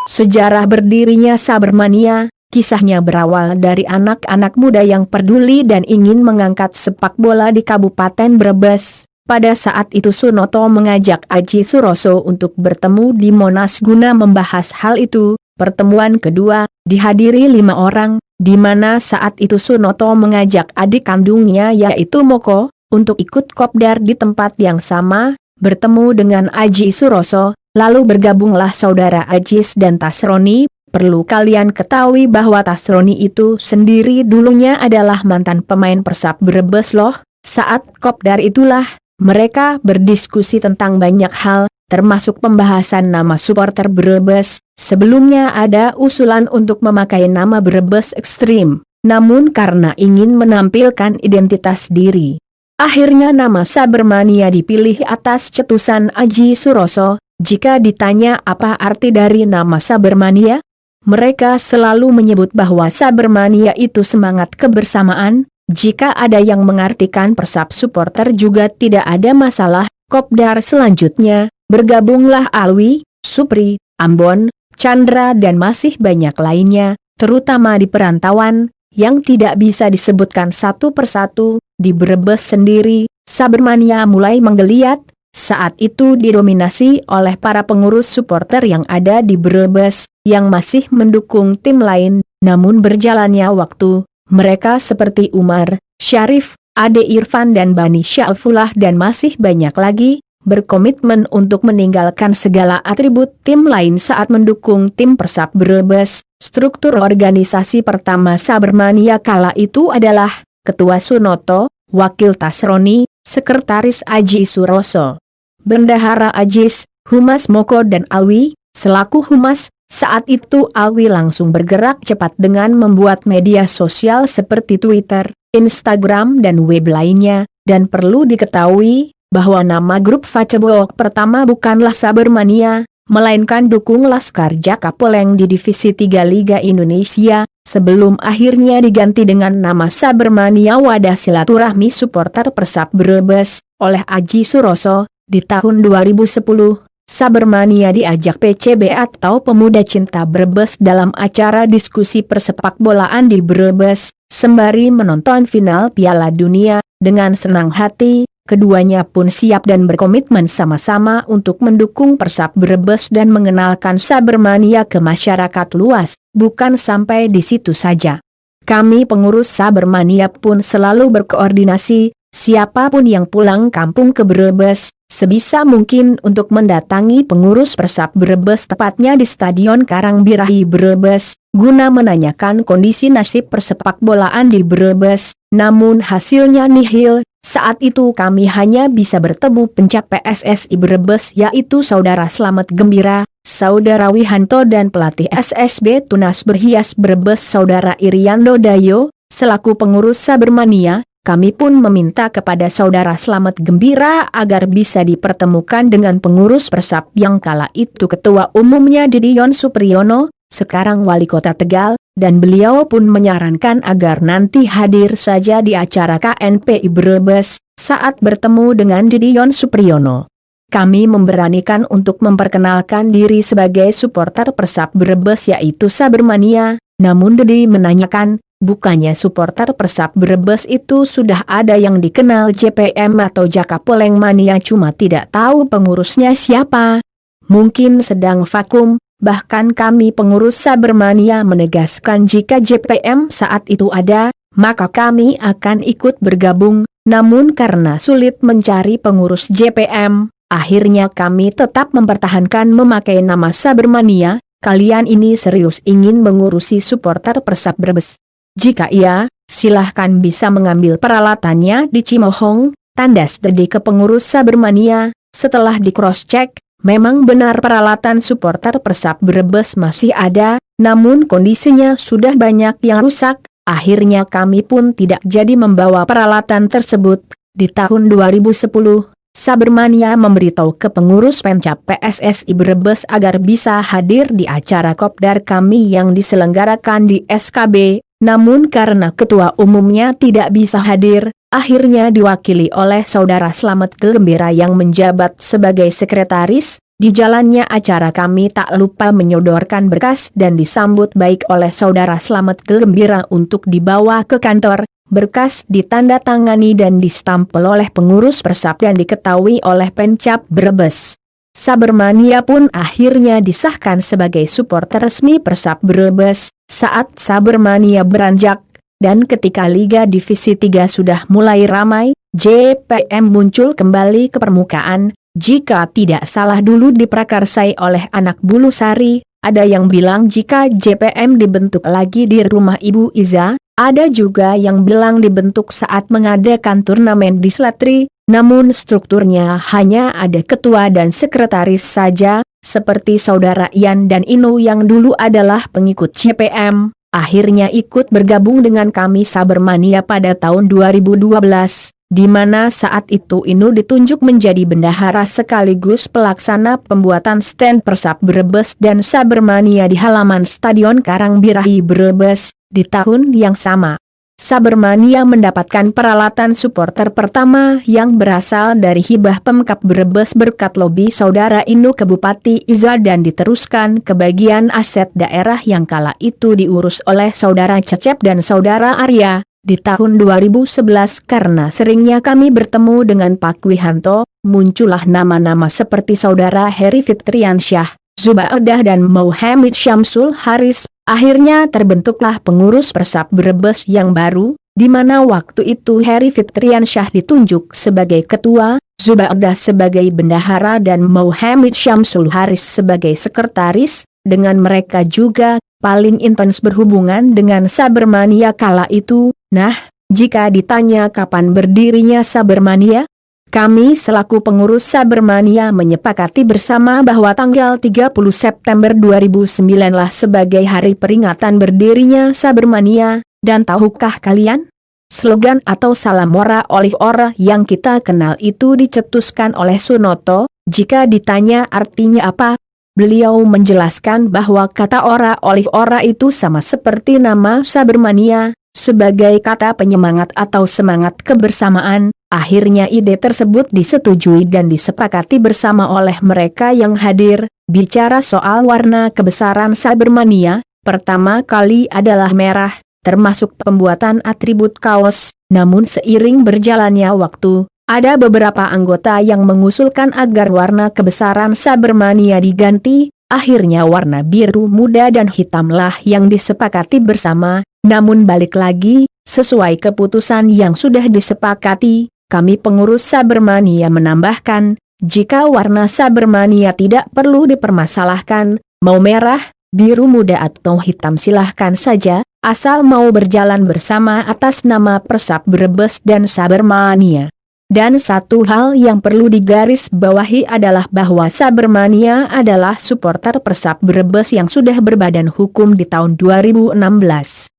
Sejarah berdirinya Sabermania, kisahnya berawal dari anak-anak muda yang peduli dan ingin mengangkat sepak bola di Kabupaten Brebes. Pada saat itu Sunoto mengajak Aji Suroso untuk bertemu di Monas guna membahas hal itu. Pertemuan kedua, dihadiri 5 orang, di mana saat itu Sunoto mengajak adik kandungnya yaitu Moko, untuk ikut kopdar di tempat yang sama, bertemu dengan Aji Suroso, lalu bergabunglah saudara Ajis dan Tasroni. Perlu kalian ketahui bahwa Tasroni itu sendiri dulunya adalah mantan pemain Persab Brebes loh. Saat kopdar itulah, mereka berdiskusi tentang banyak hal, termasuk pembahasan nama supporter Brebes. Sebelumnya ada usulan untuk memakai nama Brebes Ekstrim, namun karena ingin menampilkan identitas diri, akhirnya nama Sabermania dipilih atas cetusan Aji Suroso. Jika ditanya apa arti dari nama Sabermania, mereka selalu menyebut bahwa Sabermania itu semangat kebersamaan. Jika ada yang mengartikan Persab supporter juga tidak ada masalah. Kopdar selanjutnya, bergabunglah Alwi, Supri, Ambon, Chandra dan masih banyak lainnya, terutama di perantauan, yang tidak bisa disebutkan satu persatu. Di Brebes sendiri, Sabermania mulai menggeliat. Saat itu didominasi oleh para pengurus supporter yang ada di Brebes, yang masih mendukung tim lain. Namun berjalannya waktu, mereka seperti Umar, Syarif, Ade Irfan dan Bani Syafullah dan masih banyak lagi, berkomitmen untuk meninggalkan segala atribut tim lain saat mendukung tim Persab Brebes. Struktur organisasi pertama Sabermania kala itu adalah Ketua Sunoto, Wakil Tasroni, Sekretaris Aji Suroso, Bendahara Ajis, Humas Moko dan Alwi. Selaku Humas, saat itu Alwi langsung bergerak cepat dengan membuat media sosial seperti Twitter, Instagram dan web lainnya, dan perlu diketahui bahwa nama grup Facebook pertama bukanlah Sabermania, melainkan Dukung Laskar Jakapoleng di Divisi 3 Liga Indonesia, sebelum akhirnya diganti dengan nama Sabermania Wadah Silaturahmi Supporter Persab Brebes, oleh Aji Suroso. Di tahun 2010, Sabermania diajak PCB atau Pemuda Cinta Brebes dalam acara diskusi persepak bolaan di Brebes, sembari menonton final Piala Dunia. Dengan senang hati, keduanya pun siap dan berkomitmen sama-sama untuk mendukung Persab Brebes dan mengenalkan Sabermania ke masyarakat luas. Bukan sampai di situ saja, kami pengurus Sabermania pun selalu berkoordinasi, siapapun yang pulang kampung ke Brebes, sebisa mungkin untuk mendatangi pengurus Persab Brebes tepatnya di Stadion Karangbirahi Brebes, guna menanyakan kondisi nasib persepak bolaan di Brebes. Namun hasilnya nihil. Saat itu kami hanya bisa bertemu pencap PSSI Brebes yaitu Saudara Slamet Gembira, Saudara Wihanto dan pelatih SSB Tunas Berhias Brebes Saudara Iriando Dayo. Selaku pengurus Sabermania, kami pun meminta kepada Saudara Slamet Gembira agar bisa dipertemukan dengan pengurus Persab yang kala itu ketua umumnya Didion Supriyono, sekarang wali kota Tegal, dan beliau pun menyarankan agar nanti hadir saja di acara KNPI Brebes. Saat bertemu dengan Didion Supriyono, kami memberanikan untuk memperkenalkan diri sebagai supporter Persab Brebes yaitu Sabermania. Namun Didi menanyakan, bukannya supporter Persab Brebes itu sudah ada yang dikenal JPM atau Jakapoleng Mania, cuma tidak tahu pengurusnya siapa. Mungkin sedang vakum. Bahkan kami pengurus Sabermania menegaskan jika JPM saat itu ada, maka kami akan ikut bergabung. Namun karena sulit mencari pengurus JPM, akhirnya kami tetap mempertahankan memakai nama Sabermania. Kalian ini serius ingin mengurusi supporter Persab Brebes? Jika iya, silahkan bisa mengambil peralatannya di Cimohong, tandas Dedi ke pengurus Sabermania. Setelah di cross check, memang benar peralatan supporter Persab Brebes masih ada, namun kondisinya sudah banyak yang rusak. Akhirnya kami pun tidak jadi membawa peralatan tersebut. Di tahun 2010, Sabermania memberitahu ke pengurus Pencap PSSI Brebes agar bisa hadir di acara kopdar kami yang diselenggarakan di SKB. Namun karena ketua umumnya tidak bisa hadir, akhirnya diwakili oleh Saudara Slamet Gembira yang menjabat sebagai sekretaris. Di jalannya acara kami tak lupa menyodorkan berkas dan disambut baik oleh saudara Slamet gembira untuk dibawa ke kantor. Berkas ditandatangani dan distampel oleh pengurus Persap dan diketahui oleh Pencap Brebes. Sabermania pun akhirnya disahkan sebagai supporter resmi Persap Brebes. Saat Sabermania beranjak, dan ketika Liga Divisi 3 sudah mulai ramai, JPM muncul kembali ke permukaan. Jika tidak salah dulu diprakarsai oleh anak Bulu Sari, ada yang bilang jika JPM dibentuk lagi di rumah Ibu Iza, ada juga yang bilang dibentuk saat mengadakan turnamen di Slatri, namun strukturnya hanya ada ketua dan sekretaris saja, seperti saudara Ian dan Inu yang dulu adalah pengikut JPM, akhirnya ikut bergabung dengan kami Sabermania pada tahun 2012. Di mana saat itu Inu ditunjuk menjadi bendahara sekaligus pelaksana pembuatan stand Persap Brebes dan Sabermania di halaman Stadion Karangbirahi Brebes. Di tahun yang sama, Sabermania mendapatkan peralatan supporter pertama yang berasal dari hibah Pemkap Brebes berkat lobi saudara Inu ke Bupati Iza dan diteruskan ke bagian aset daerah yang kala itu diurus oleh saudara Cecep dan saudara Arya. Di tahun 2011 karena seringnya kami bertemu dengan Pak Wihanto, muncullah nama-nama seperti saudara Heri Fitriansyah, Zubaidah dan Muhammad Syamsul Haris. Akhirnya terbentuklah pengurus Persap Brebes yang baru, di mana waktu itu Heri Fitriansyah ditunjuk sebagai ketua, Zubaidah sebagai bendahara dan Muhammad Syamsul Haris sebagai sekretaris. Dengan mereka juga paling intens berhubungan dengan Sabermania kala itu. Nah, jika ditanya kapan berdirinya Sabermania, kami selaku pengurus Sabermania menyepakati bersama bahwa tanggal 30 September 2009 lah sebagai hari peringatan berdirinya Sabermania. Dan tahukah kalian? Slogan atau salam ora oleh ora yang kita kenal itu dicetuskan oleh Sunoto. Jika ditanya artinya apa, beliau menjelaskan bahwa kata ora oleh ora itu sama seperti nama Sabermania, sebagai kata penyemangat atau semangat kebersamaan. Akhirnya ide tersebut disetujui dan disepakati bersama oleh mereka yang hadir. Bicara soal warna kebesaran Sabermania, pertama kali adalah merah, termasuk pembuatan atribut kaos. Namun seiring berjalannya waktu, ada beberapa anggota yang mengusulkan agar warna kebesaran Sabermania diganti. Akhirnya warna biru muda dan hitamlah yang disepakati bersama. Namun balik lagi, sesuai keputusan yang sudah disepakati, kami pengurus Sabermania menambahkan, jika warna Sabermania tidak perlu dipermasalahkan, mau merah, biru muda atau hitam silahkan saja, asal mau berjalan bersama atas nama Persap Brebes dan Sabermania. Dan satu hal yang perlu digarisbawahi adalah bahwa Sabermania adalah supporter Persap Brebes yang sudah berbadan hukum di tahun 2016.